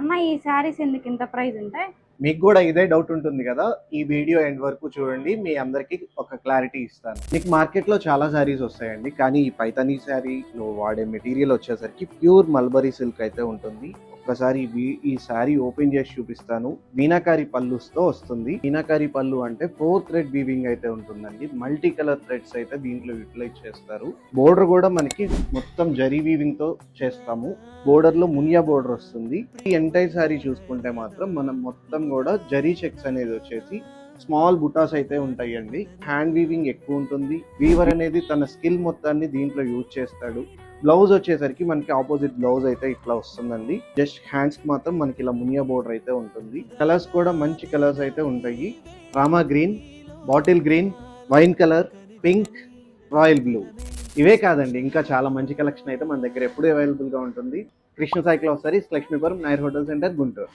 అన్న ఈ శారీస్ ఎందుకు ఇంత ప్రైస్ ఉంటాయి? మీకు కూడా ఇదే డౌట్ ఉంటుంది కదా, ఈ వీడియో ఎండ్ వరకు చూడండి, మీ అందరికి ఒక క్లారిటీ ఇస్తాను. మీకు మార్కెట్లో చాలా శారీస్ వస్తాయండి, కానీ ఈ పైతానీ శారీలో వాడే మెటీరియల్ వచ్చేసరికి ప్యూర్ మల్బరీ సిల్క్ అయితే ఉంటుంది. ఒక్కసారి ఈ శారీ ఓపెన్ చేసి చూపిస్తాను. మీనాకారి పళ్ళుతో వస్తుంది. మీనాకారి పళ్ళు అంటే 4 థ్రెడ్ వీవింగ్ అయితే ఉంటుందండి. మల్టీ కలర్ థ్రెడ్స్ అయితే దీంట్లో యూటిలైజ్ చేస్తారు. బోర్డర్ కూడా మనకి మొత్తం జరీ వీవింగ్ తో చేస్తాము. బోర్డర్ లో మునియా బోర్డర్ వస్తుంది. ఈ ఎంటైర్ శారీ చూసుకుంటే మాత్రం మనం మొత్తం కూడా జరీ చెక్స్ అనేది వచ్చేసి స్మాల్ బుటాస్ అయితే ఉంటాయండి. హ్యాండ్ వీవింగ్ ఎక్కువ ఉంటుంది. వీవర్ అనేది తన స్కిల్ మొత్తాన్ని దీంట్లో యూజ్ చేస్తాడు. బ్లౌజ్ వచ్చేసరికి మనకి ఆపోజిట్ బ్లౌజ్ అయితే ఇట్లా వస్తుందండి. జస్ట్ హ్యాండ్స్ కి మాత్రం మనకి ఇలా మునియా బోర్డర్ అయితే ఉంటుంది. కలర్స్ కూడా మంచి కలర్స్ అయితే ఉంటాయి. Rama green, bottle green, wine colour, pink, royal blue. ఇవే కాదండి, ఇంకా చాలా మంచి కలెక్షన్ అయితే మన దగ్గర ఎప్పుడూ అవైలబుల్ గా ఉంటుంది. Krishna cycle saris, Lakshmipuram, నైర్ hotel centre, Guntur.